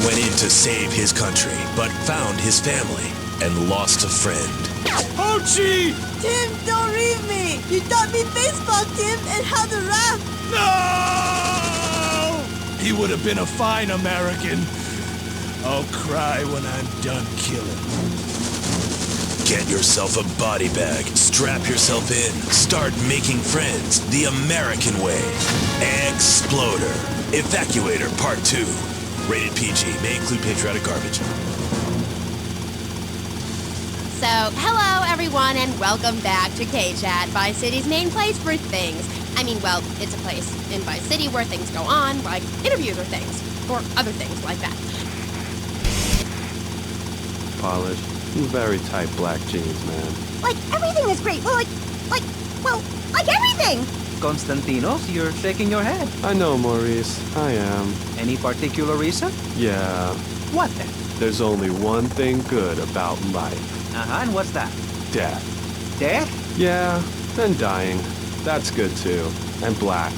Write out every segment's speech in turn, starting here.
went in to save his country, but found his family and lost a friend. Ho Chi! Tim, don't leave me! You taught me baseball, Tim, and how to rap! No! He would have been a fine American. I'll cry when I'm done killing. Get yourself a body bag, strap yourself in, start making friends the American way. Exploder. Evacuator Part 2. Rated PG. May include patriotic garbage. So, hello everyone and welcome back to K-Chat, Vice City's main place for things. I mean, well, it's a place in Vice City where things go on, like interviews or things, or other things like that. Polish, very tight black jeans, man. Like, everything is great. Well, like everything! Konstantinos, you're shaking your head. I know, Maurice. I am. Any particular reason? Yeah. What then? There's only one thing good about life. And what's that? Death. Death? Yeah, and dying. That's good too. And black.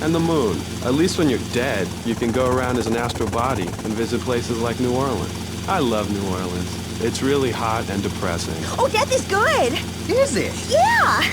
And the moon. At least when you're dead, you can go around as an astral body and visit places like New Orleans. I love New Orleans. It's really hot and depressing. Oh, death is good! Is it? Yeah!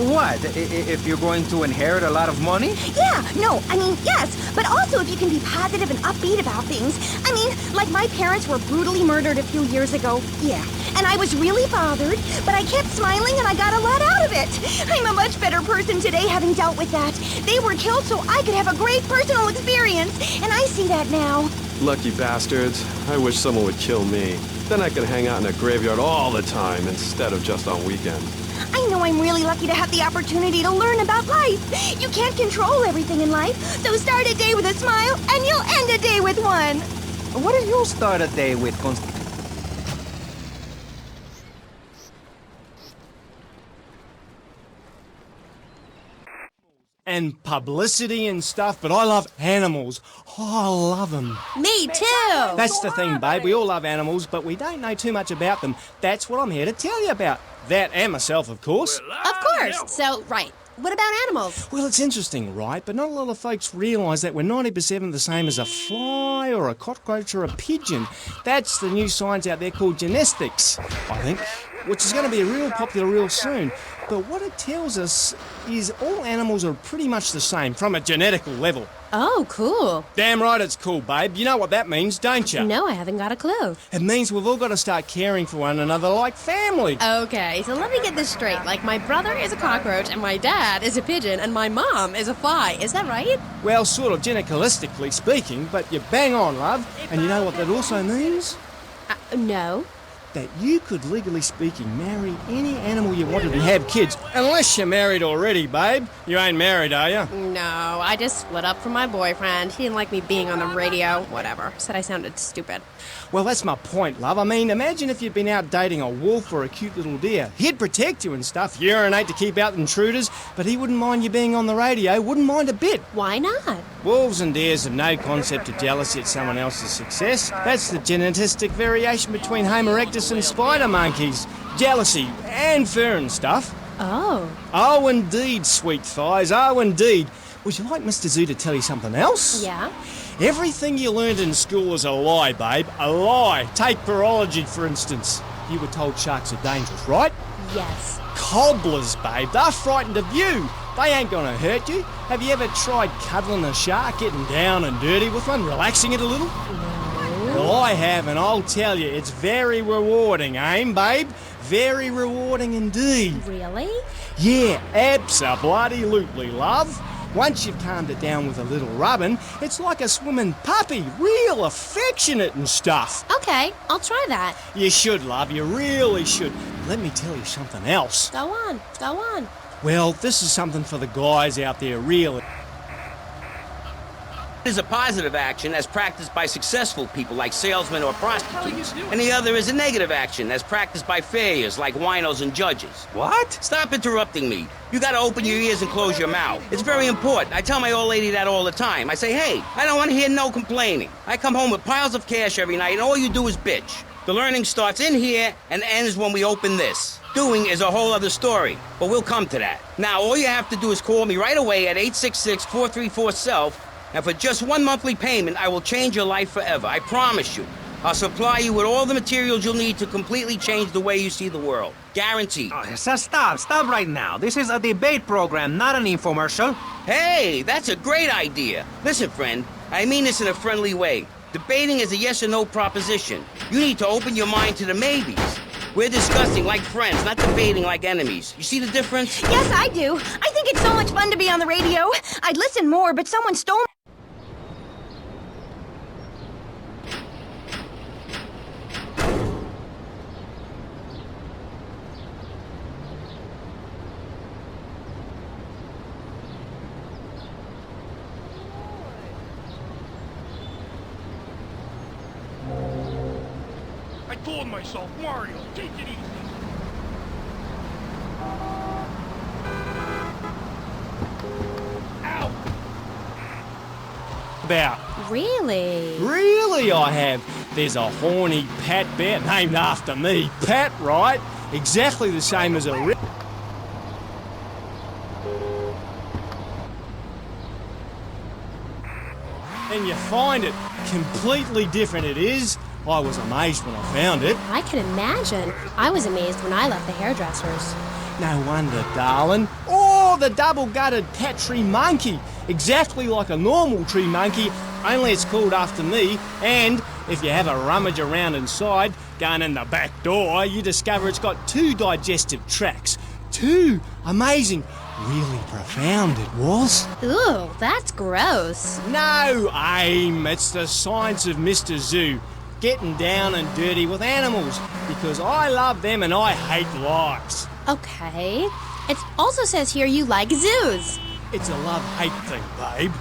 What? If you're going to inherit a lot of money? Yeah, no, I mean, yes, but also if you can be positive and upbeat about things. I mean, like my parents were brutally murdered a few years ago, yeah, and I was really bothered, but I kept smiling and I got a lot out of it. I'm a much better person today having dealt with that. They were killed so I could have a great personal experience, and I see that now. Lucky bastards. I wish someone would kill me. Then I could hang out in a graveyard all the time instead of just on weekends. I know I'm really lucky to have the opportunity to learn about life. You can't control everything in life, so start a day with a smile, and you'll end a day with one. What do you start a day with, And publicity and stuff, but I love animals. Oh, I love them. Me too! That's the thing, babe. We all love animals, but we don't know too much about them. That's what I'm here to tell you about. That and myself, of course. Of course! So, right. What about animals? Well, it's interesting, right? But not a lot of folks realise that we're 90% the same as a fly or a cockroach or a pigeon. That's the new science out there called genetics, I think, which is going to be real popular real soon. But what it tells us is all animals are pretty much the same from a genetical level. Oh, cool. Damn right it's cool, babe. You know what that means, don't you? No, I haven't got a clue. It means we've all got to start caring for one another like family. Okay, so let me get this straight. Like, my brother is a cockroach, and my dad is a pigeon, and my mom is a fly. Is that right? Well, sort of genetically speaking, but you're bang on, love. And you know what that also means? No. That you could, legally speaking, marry any animal you wanted and have kids. Unless you're married already, babe. You ain't married, are you? No, I just split up from my boyfriend. He didn't like me being on the radio. Whatever. Said I sounded stupid. Well, that's my point, love. I mean, imagine if you'd been out dating a wolf or a cute little deer. He'd protect you and stuff, urinate to keep out intruders, but he wouldn't mind you being on the radio, wouldn't mind a bit. Why not? Wolves and deers have no concept of jealousy at someone else's success. That's the genetic variation between Homo erectus and spider monkeys. Jealousy and fur and stuff. Oh. Oh, indeed, sweet thighs. Oh, indeed. Would you like Mr. Zoo to tell you something else? Yeah? Everything you learned in school is a lie, babe. A lie. Take virology, for instance. You were told sharks are dangerous, right? Yes. Cobblers, babe. They're frightened of you. They ain't gonna hurt you. Have you ever tried cuddling a shark, getting down and dirty with one, relaxing it a little? No. Well, I have, and I'll tell you, it's very rewarding, eh, babe? Very rewarding indeed. Really? Yeah, abso-bloody-lutely, love. Once you've calmed it down with a little rubbing, it's like a swimming puppy, real affectionate and stuff. Okay, I'll try that. You should, love, you really should. Let me tell you something else. Go on, go on. Well, this is something for the guys out there, really. Is a positive action as practiced by successful people like salesmen or prostitutes. And the other is a negative action as practiced by failures like winos and judges. What? Stop interrupting me. You gotta open your ears and close your mouth. It's very important. I tell my old lady that all the time. I say, hey, I don't want to hear no complaining. I come home with piles of cash every night and all you do is bitch. The learning starts in here and ends when we open this. Doing is a whole other story, but we'll come to that. Now, all you have to do is call me right away at 866-434-SELF, And for just one monthly payment, I will change your life forever. I promise you. I'll supply you with all the materials you'll need to completely change the way you see the world. Guaranteed. Oh, stop right now. This is a debate program, not an infomercial. Hey, that's a great idea. Listen, friend, I mean this in a friendly way. Debating is a yes or no proposition. You need to open your mind to the maybes. We're discussing like friends, not debating like enemies. You see the difference? Yes, I do. I think it's so much fun to be on the radio. I'd listen more, but someone stole I told myself, Mario, take it easy. Ow! About. Really? Really, I have. There's a horny Pat bear named after me. Pat, right? Exactly the same as a and you find it completely different. It is. I was amazed when I found it. I can imagine. I was amazed when I left the hairdressers. No wonder, darling. Oh, the double-gutted Pat tree monkey. Exactly like a normal tree monkey, only it's called after me. And if you have a rummage around inside, going in the back door, you discover it's got 2 digestive tracts. 2. Amazing. Really profound it was. Ooh, that's gross. No, Aim. It's the science of Mr. Zoo. Getting down and dirty with animals. Because I love them and I hate lives. Okay. It also says here you like zoos. It's a love-hate thing, babe.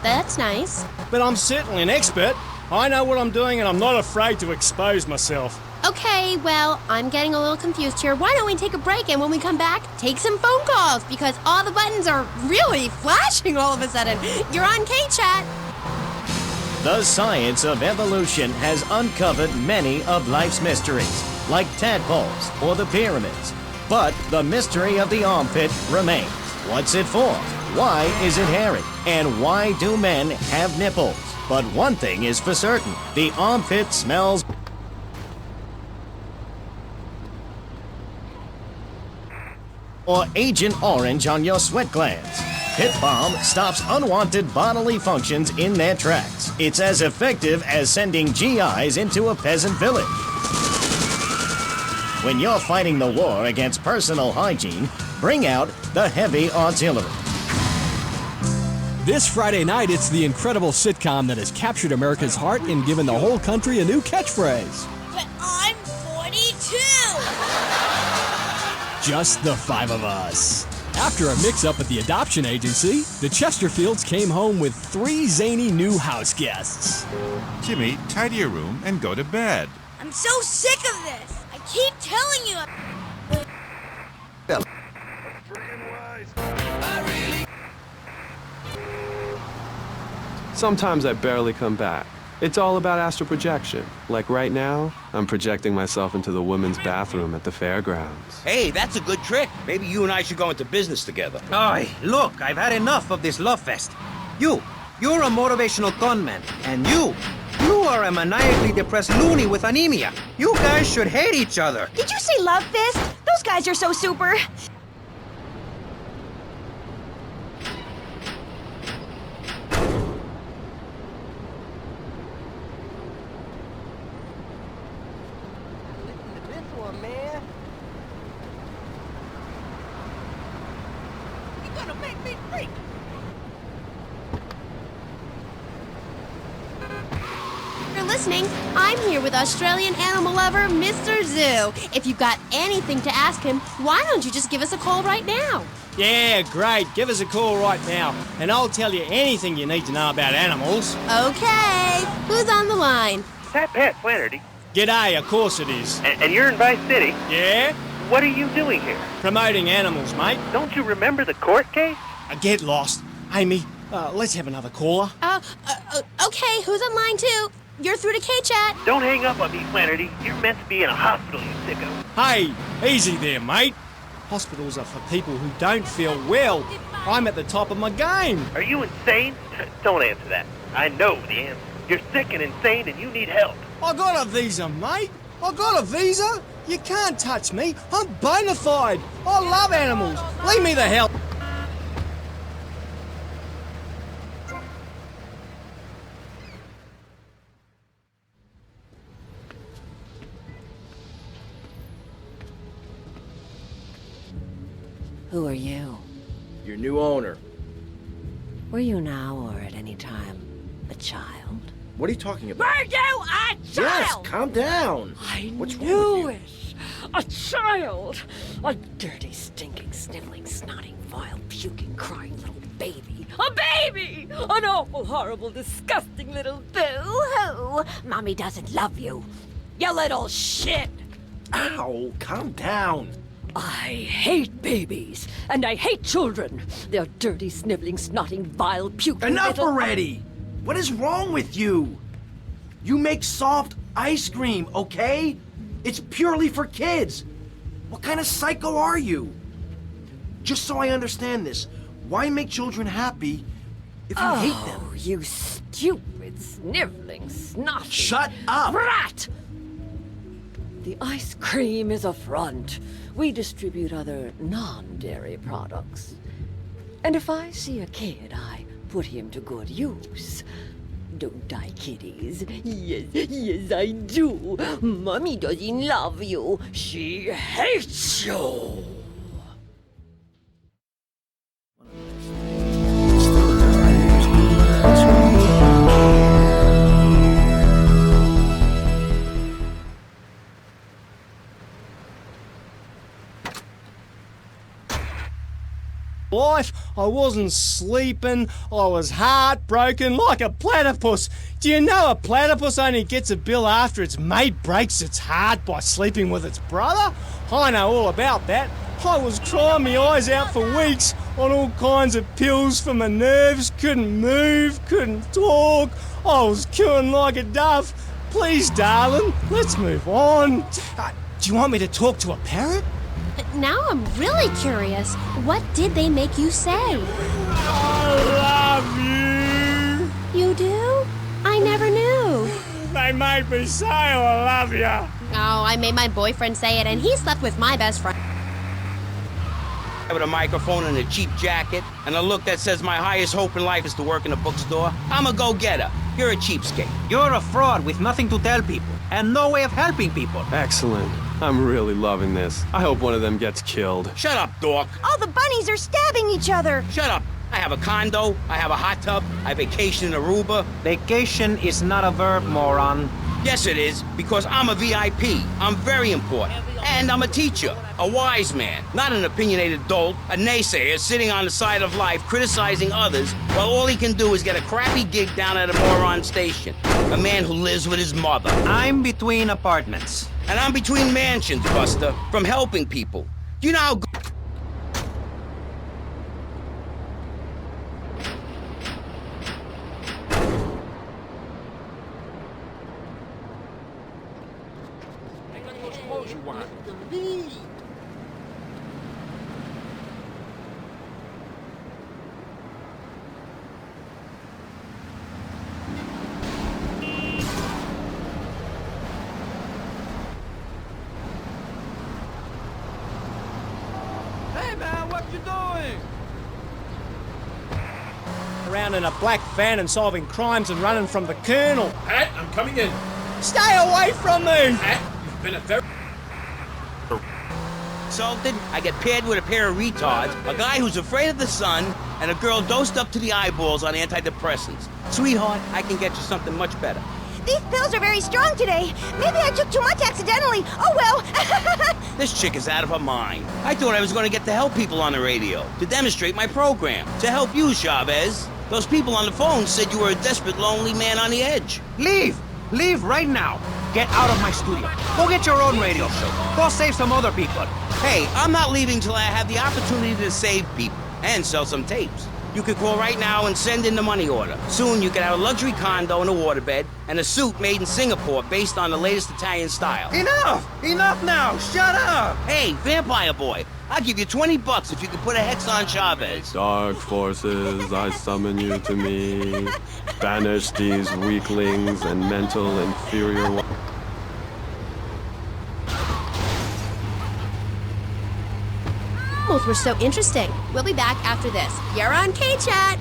That's nice. But I'm certainly an expert. I know what I'm doing and I'm not afraid to expose myself. Okay, well, I'm getting a little confused here. Why don't we take a break and when we come back, take some phone calls because all the buttons are really flashing all of a sudden. You're on K-Chat. The science of evolution has uncovered many of life's mysteries, like tadpoles or the pyramids. But the mystery of the armpit remains. What's it for? Why is it hairy? And why do men have nipples? But one thing is for certain, the armpit smells or Agent Orange on your sweat glands. Pit Bomb stops unwanted bodily functions in their tracks. It's as effective as sending GIs into a peasant village. When you're fighting the war against personal hygiene, bring out the heavy artillery. This Friday night, it's the incredible sitcom that has captured America's heart and given the whole country a new catchphrase. But I'm 42! Just the 5 of us. After a mix-up at the adoption agency, the Chesterfields came home with 3 zany new house guests. Jimmy, tidy your room and go to bed. I'm so sick of this! I keep telling you! Sometimes I barely come back. It's all about astral projection. Like right now, I'm projecting myself into the women's bathroom at the fairgrounds. Hey, that's a good trick. Maybe you and I should go into business together. Ay, look, I've had enough of this love fest. You're a motivational gunman, and you are a maniacally depressed loony with anemia. You guys should hate each other. Did you say love fist? Those guys are so super. You're listening. I'm here with Australian animal lover, Mr. Zoo. If you've got anything to ask him, why don't you just give us a call right now? Yeah, great. Give us a call right now, and I'll tell you anything you need to know about animals. Okay. Who's on the line? Pat Flannery. G'day, of course it is. And you're in Vice City? Yeah? What are you doing here? Promoting animals, mate. Don't you remember the court case? Get lost. Amy, let's have another caller. Okay, who's on line 2? You're through to K-Chat. Don't hang up on me, Flannery. You're meant to be in a hospital, you sicko. Hey, easy there, mate. Hospitals are for people who don't feel well. I'm at the top of my game. Are you insane? Don't answer that. I know the answer. You're sick and insane and you need help. I got a visa, mate. I got a visa. You can't touch me. I'm bona fide. I love animals. Leave me the hell. Who are you? Your new owner. Were you now or at any time a child? What are you talking about? Were you a child? Yes, calm down. What's wrong with you? A child! A dirty, stinking, sniveling, snotting, vile, puking, crying little baby. A baby! An awful, horrible, disgusting little boo-hoo! Mommy doesn't love you. You little shit! Ow, calm down. I hate babies, and I hate children. They're dirty, sniveling, snotting, vile, puking Enough little... already! What is wrong with you? You make soft ice cream, okay? It's purely for kids. What kind of psycho are you? Just so I understand this, why make children happy if you hate them? Oh, you stupid, sniveling, snotty... Shut up! Brat! The ice cream is a front. We distribute other non-dairy products. And if I see a kid, I put him to good use. Don't I, kiddies? Yes, I do. Mommy doesn't love you. She hates you. Life, I wasn't sleeping, I was heartbroken like a platypus. Do you know a platypus only gets a bill after its mate breaks its heart by sleeping with its brother? I know all about that. I was crying my eyes out for weeks on all kinds of pills for my nerves, couldn't move, couldn't talk, I was cooing like a dove. Please, darling, let's move on. Do you want me to talk to a parrot? Now I'm really curious. What did they make you say? I love you. You do? I never knew. They made me say I love you. Oh, I made my boyfriend say it, and he slept with my best friend. With a microphone and a cheap jacket, and a look that says my highest hope in life is to work in a bookstore. I'm a go-getter. You're a cheapskate. You're a fraud with nothing to tell people, and no way of helping people. Excellent. I'm really loving this. I hope one of them gets killed. Shut up, dork. All the bunnies are stabbing each other. Shut up. I have a condo, I have a hot tub, I vacation in Aruba. Vacation is not a verb, moron. Yes, it is, because I'm a VIP. I'm very important. And I'm a teacher, a wise man, not an opinionated dolt, a naysayer sitting on the side of life criticizing others while all he can do is get a crappy gig down at a moron station. A man who lives with his mother. I'm between apartments. And I'm between mansions, Buster, from helping people. You know how around in a black van and solving crimes and running from the Colonel. Pat, I'm coming in. Stay away from me! Pat, you've been a very... insulted, I get paired with a pair of retards, a guy who's afraid of the sun, and a girl dosed up to the eyeballs on antidepressants. Sweetheart, I can get you something much better. These pills are very strong today. Maybe I took too much accidentally. Oh well. This chick is out of her mind. I thought I was going to get to help people on the radio, to demonstrate my program, to help you, Chavez. Those people on the phone said you were a desperate, lonely man on the edge. Leave! Leave right now. Get out of my studio. Go get your own radio show. Go save some other people. Hey, I'm not leaving till I have the opportunity to save people and sell some tapes. You could call right now and send in the money order. Soon you could have a luxury condo and a waterbed and a suit made in Singapore based on the latest Italian style. Enough! Enough now! Shut up! Hey, vampire boy, I'll give you $20 if you can put a hex on Chavez. Dark forces, I summon you to me. Banish these weaklings and mental inferior ones. Both were so interesting. We'll be back after this. You're on K-Chat.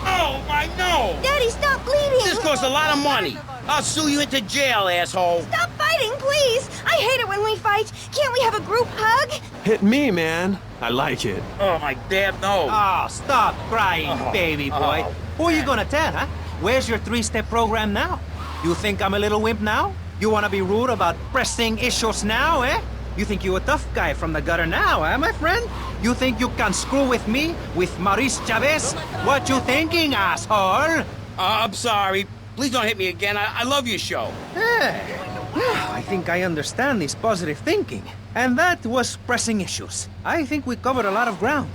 Oh, my no! Daddy, stop bleeding! This costs a lot of money. I'll sue you into jail, asshole. Stop fighting, please! I hate it when we fight. Can't we have a group hug? Hit me, man. I like it. Oh, my damn no. Oh, stop crying, baby boy. Who are you gonna tell, huh? Where's your 3-step program now? You think I'm a little wimp now? You wanna be rude about pressing issues now, eh? You think you a tough guy from the gutter now, eh, my friend? You think you can screw with me, with Maurice Chavez? What you thinking, asshole? I'm sorry. Please don't hit me again. I love your show. Now I think I understand this positive thinking. And that was pressing issues. I think we covered a lot of ground.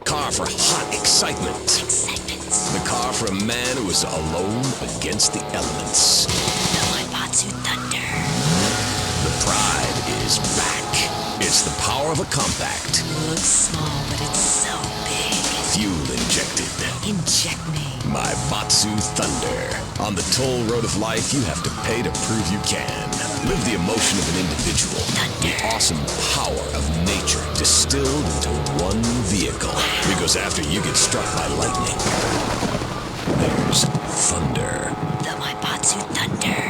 Car for hot excitement. The car for a man who is alone against the elements. The Waibatsu Thunder. The pride is back. It's the power of a compact. Looks small, but it's so big. Fuel injected. Inject me. My Batsu Thunder. On the toll road of life, you have to pay to prove you can. Live the emotion of an individual. The awesome power of nature distilled into one vehicle. Because after you get struck by lightning, there's thunder. The Waibatsu Thunder.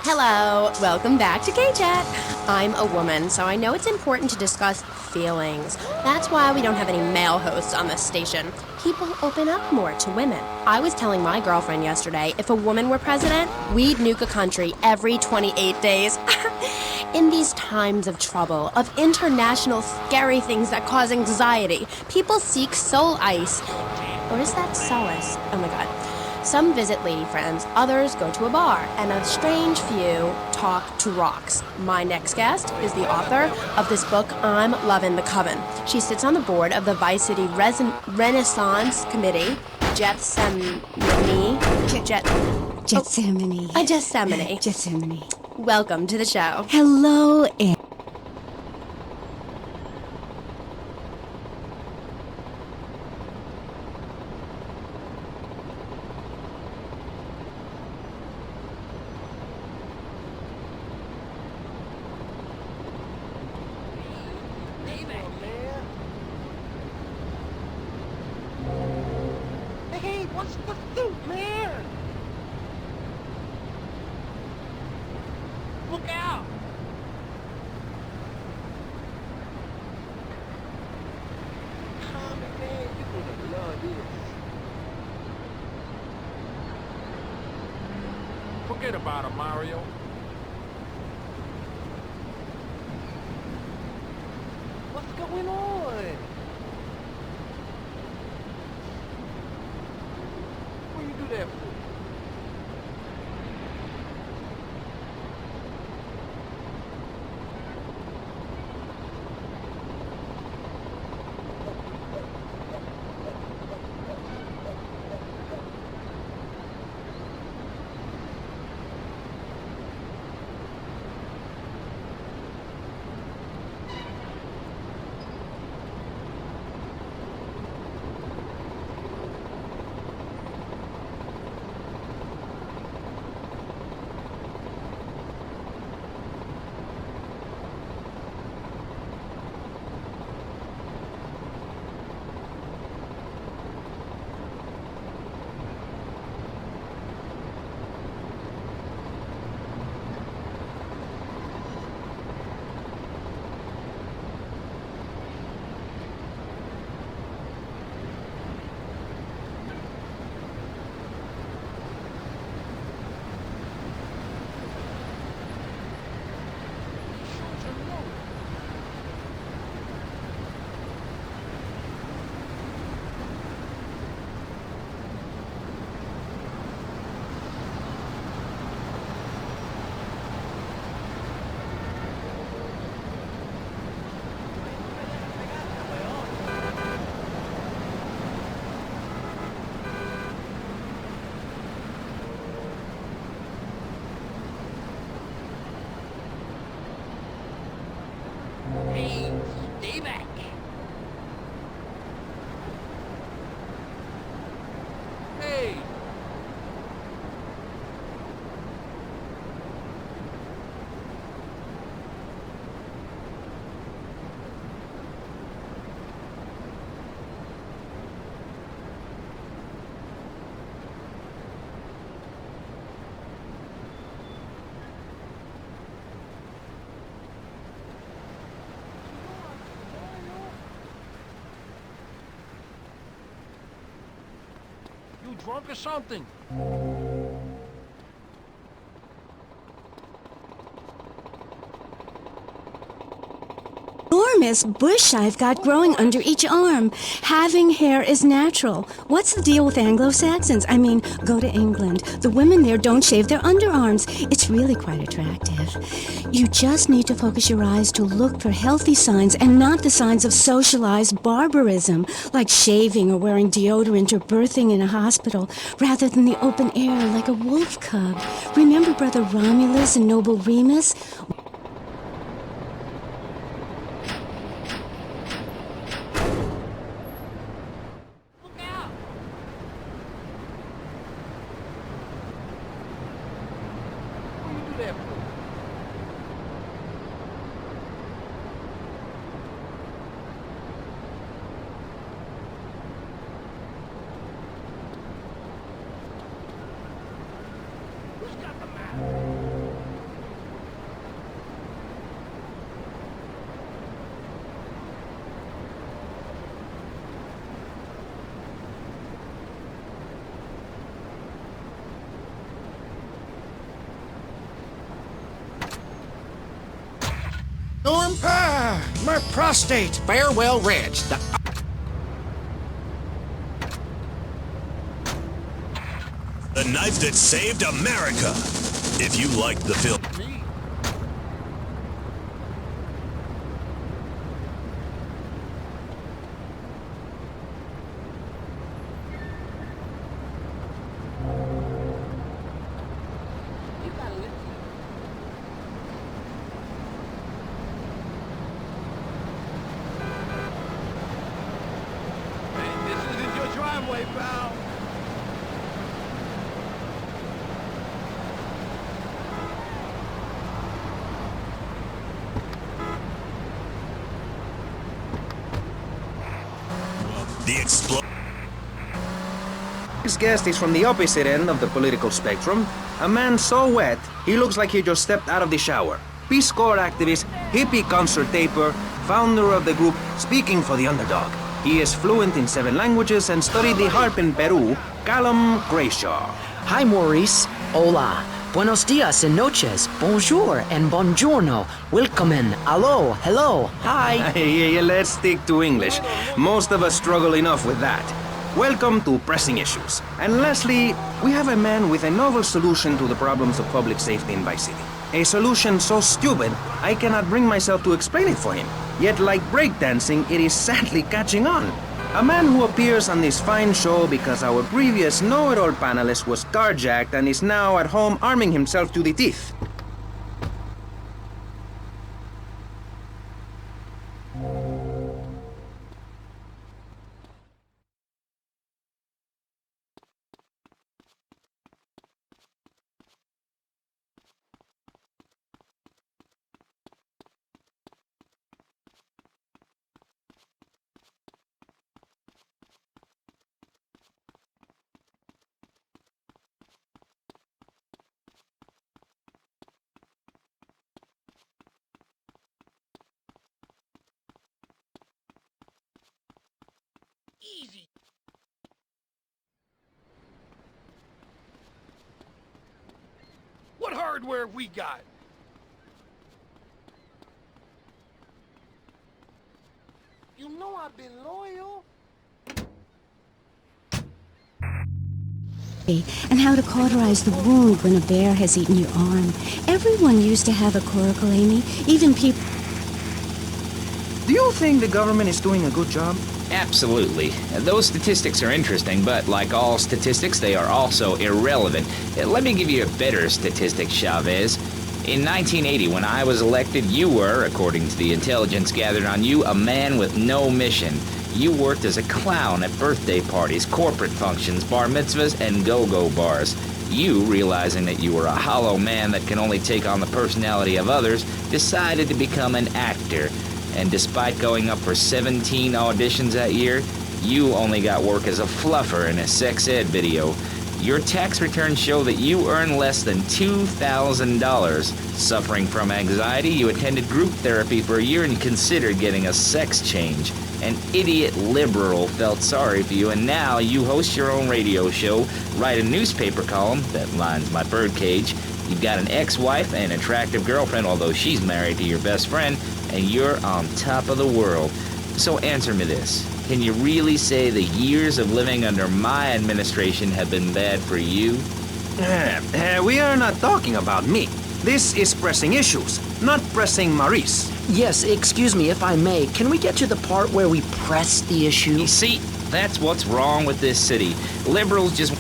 Hello, welcome back to K-Chat. I'm a woman, so I know it's important to discuss feelings. That's why we don't have any male hosts on this station. People open up more to women. I was telling my girlfriend yesterday, if a woman were president, we'd nuke a country every 28 days. In these times of trouble, of international scary things that cause anxiety, people seek soul ice. Or is that solace? Oh my god. Some visit lady friends, others go to a bar, and a strange few talk to rocks. My next guest is the author of this book, I'm Lovin' the Coven. She sits on the board of the Vice City Renaissance Committee, Gethsemane. Gethsemane. Welcome to the show. Hello, and Hey, what's the suit, man? Look out! Tommy, man, you're gonna love this. Forget about it, Mario. What's going on? What you do that for? drunk or something? Enormous bush I've got growing under each arm. Having hair is natural. What's the deal with Anglo-Saxons? I mean, go to England. The women there don't shave their underarms. It's really quite attractive. You just need to focus your eyes to look for healthy signs and not the signs of socialized barbarism, like shaving or wearing deodorant or birthing in a hospital, rather than the open air like a wolf cub. Remember Brother Romulus and Noble Remus? Norm? My prostate. Farewell, Reg. The knife that saved America. If you liked the film. Pal. The explosion. This guest is from the opposite end of the political spectrum. A man so wet, he looks like he just stepped out of the shower. Peace Corps activist, hippie concert taper, founder of the group Speaking for the Underdog. He is fluent in 7 languages and studied the harp in Peru, Callum Grayshaw. Hi, Maurice. Hola. Buenos dias and noches. Bonjour and buongiorno. Willkommen. Hello. Hello. Hi. Yeah, let's stick to English. Most of us struggle enough with that. Welcome to Pressing Issues. And lastly, we have a man with a novel solution to the problems of public safety in Vice City. A solution so stupid, I cannot bring myself to explain it for him. Yet like breakdancing, it is sadly catching on. A man who appears on this fine show because our previous know-it-all panelist was carjacked and is now at home arming himself to the teeth. Easy. What hardware we got? You know I've been loyal. And how to cauterize the wound when a bear has eaten your arm. Everyone used to have a coracle, Amy. Even people... Do you think the government is doing a good job? Absolutely. Those statistics are interesting, but like all statistics, they are also irrelevant. Let me give you a better statistic, Chavez. In 1980, when I was elected, you were, according to the intelligence gathered on you, a man with no mission. You worked as a clown at birthday parties, corporate functions, bar mitzvahs, and go-go bars. You, realizing that you were a hollow man that can only take on the personality of others, decided to become an actor. And despite going up for 17 auditions that year, you only got work as a fluffer in a sex ed video. Your tax returns show that you earn less than $2,000. Suffering from anxiety, you attended group therapy for a year and considered getting a sex change. An idiot liberal felt sorry for you, and now you host your own radio show, write a newspaper column that lines my birdcage. You've got an ex-wife and an attractive girlfriend, although she's married to your best friend, and you're on top of the world. So answer me this. Can you really say the years of living under my administration have been bad for you? We are not talking about me. This is pressing issues, not pressing Maurice. Yes, excuse me if I may. Can we get to the part where we press the issue? You see, that's what's wrong with this city. Liberals just...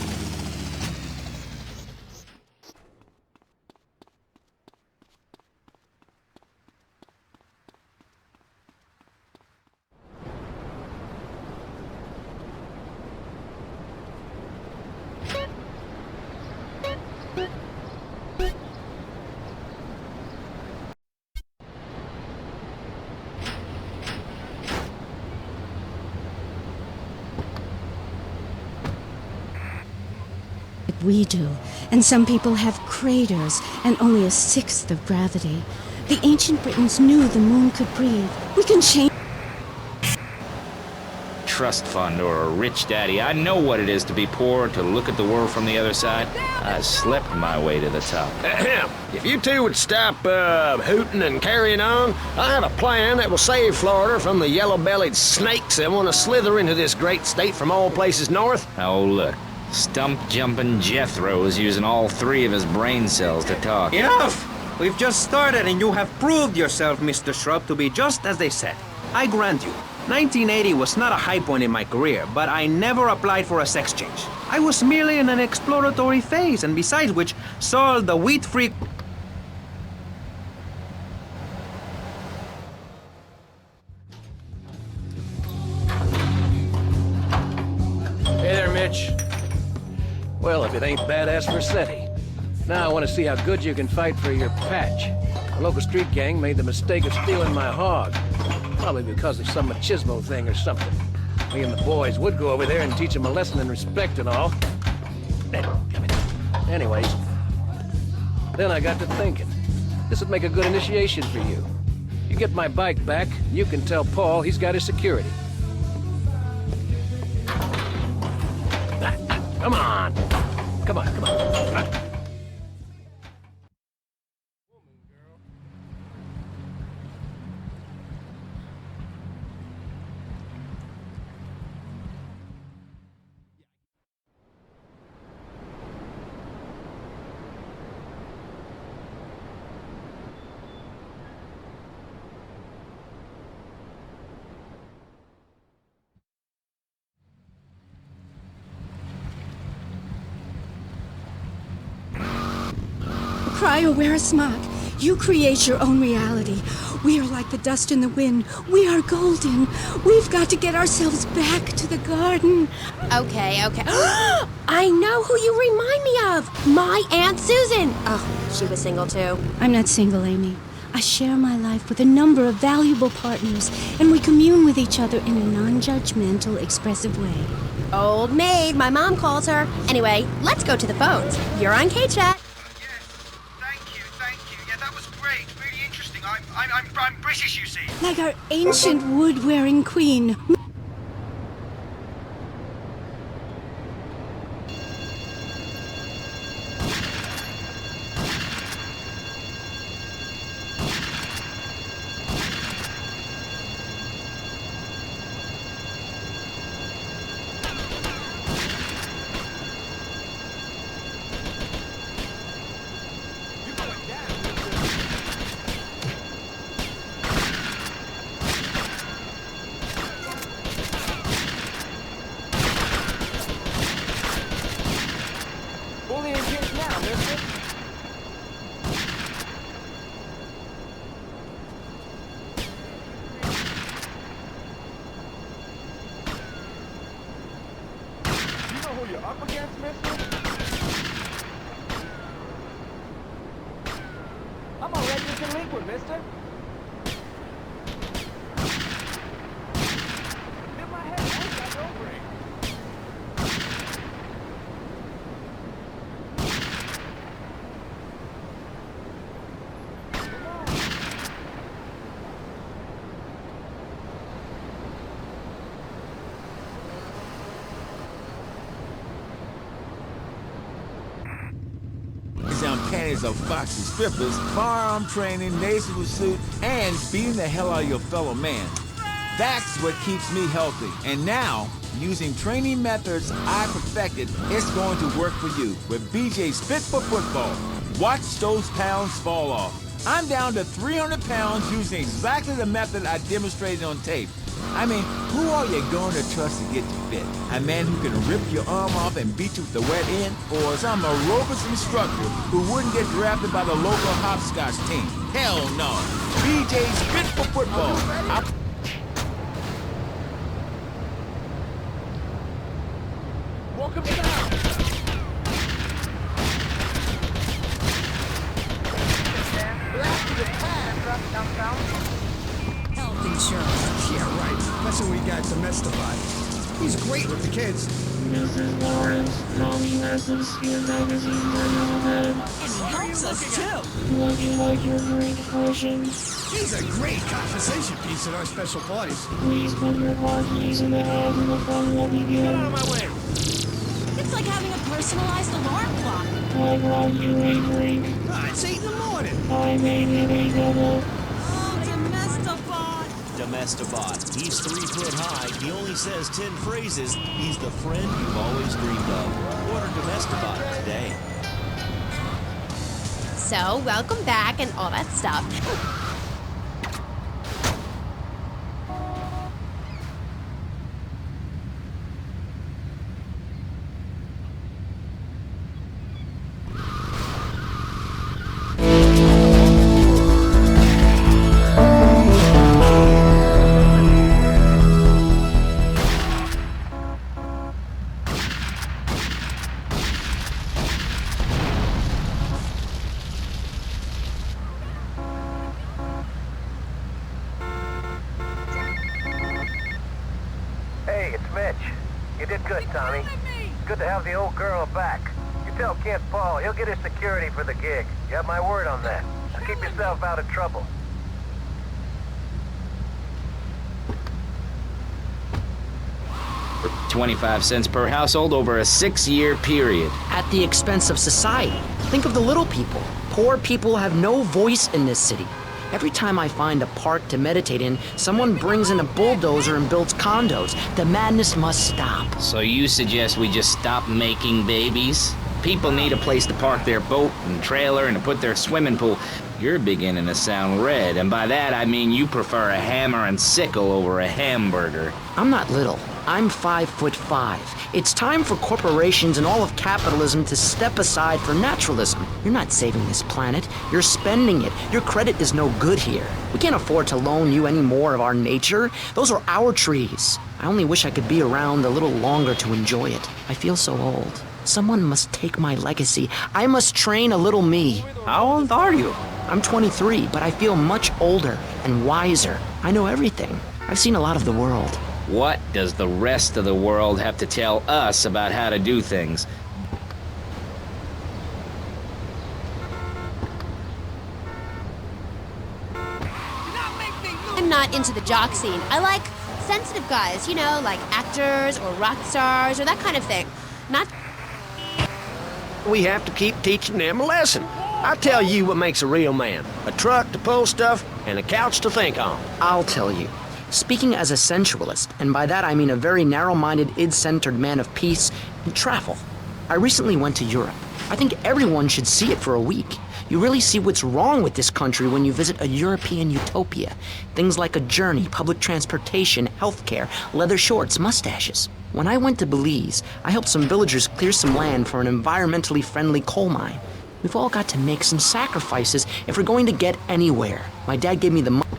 We do, and some people have craters and only a sixth of gravity. The ancient Britons knew the moon could breathe. We can change... Trust fund or a rich daddy. I know what it is to be poor, to look at the world from the other side. I slept my way to the top. If you two would stop hooting and carrying on, I have a plan that will save Florida from the yellow-bellied snakes that want to slither into this great state from all places north. Oh, look. Stump-jumping Jethro is using all three of his brain cells to talk. Enough! We've just started and you have proved yourself, Mr. Shrub, to be just as they said. I grant you, 1980 was not a high point in my career, but I never applied for a sex change. I was merely in an exploratory phase, and besides which, saw the wheat-free... Hey there, Mitch. Well, if it ain't badass Vercetti. Now I want to see how good you can fight for your patch. The local street gang made the mistake of stealing my hog. Probably because of some machismo thing or something. Me and the boys would go over there and teach them a lesson in respect and all. Anyways, then I got to thinking. This would make a good initiation for you. You get my bike back, you can tell Paul he's got his security. Come on! Come on, come on. Cryo, wear a smock. You create your own reality. We are like the dust in the wind. We are golden. We've got to get ourselves back to the garden. Okay. I know who you remind me of. My Aunt Susan. Oh, she was single too. I'm not single, Amy. I share my life with a number of valuable partners, and we commune with each other in a non-judgmental, expressive way. Old maid, my mom calls her. Anyway, let's go to the phones. You're on K-Chat. I'm British, you see. Like our ancient wood-wearing queen. advantage of foxy strippers, firearm training, Navy suit, and beating the hell out of your fellow man. That's what keeps me healthy. And now, using training methods I perfected, it's going to work for you with BJ's Fit for Football. Watch those pounds fall off. I'm down to 300 pounds using exactly the method I demonstrated on tape. I mean, who are you going to trust to get you fit? A man who can rip your arm off and beat you with the wet end? Or some aerobics instructor who wouldn't get drafted by the local hopscotch team? Hell no. BJ's Fit for Football. Welcome to the house. Health insurance. Yeah, right. That's what we got domestified. He's great with the kids. Mrs. Lawrence, Mommy has some skin magazines on your head. And he helps us too. Looking like your Greek Russian. He's a great conversation piece at our special parties. Please put your car keys in the house and the fun will begin. Get out of my way. It's like having a personalized alarm clock. I brought you a drink. It's 8 in the morning. I made it a double. Oh, Domestobot. He's 3 foot high. He only says 10 phrases. He's the friend you've always dreamed of. Order Domestobot today. So, welcome back and all that stuff. Hey, it's Mitch. You did good, Tommy. Good to have the old girl back. You tell Kent Paul he'll get his security for the gig. You have my word on that. Now keep yourself out of trouble. $25 per household over a 6-year period. At the expense of society. Think of the little people. Poor people have no voice in this city. Every time I find a park to meditate in, someone brings in a bulldozer and builds condos. The madness must stop. So you suggest we just stop making babies? People need a place to park their boat and trailer and to put their swimming pool. You're beginning to sound red, and by that I mean you prefer a hammer and sickle over a hamburger. I'm not little. I'm 5'5". It's time for corporations and all of capitalism to step aside for naturalism. You're not saving this planet. You're spending it. Your credit is no good here. We can't afford to loan you any more of our nature. Those are our trees. I only wish I could be around a little longer to enjoy it. I feel so old. Someone must take my legacy. I must train a little me. How old are you? I'm 23, but I feel much older and wiser. I know everything. I've seen a lot of the world. What does the rest of the world have to tell us about how to do things? I'm not into the jock scene. I like sensitive guys, you know, like actors or rock stars or that kind of thing. Not... We have to keep teaching them a lesson. I tell you what makes a real man. A truck to pull stuff and a couch to think on. I'll tell you. Speaking as a sensualist, and by that I mean a very narrow-minded, id-centered man of peace and travel. I recently went to Europe. I think everyone should see it for a week. You really see what's wrong with this country when you visit a European utopia. Things like a journey, public transportation, healthcare, leather shorts, mustaches. When I went to Belize, I helped some villagers clear some land for an environmentally friendly coal mine. We've all got to make some sacrifices if we're going to get anywhere. My dad gave me the money.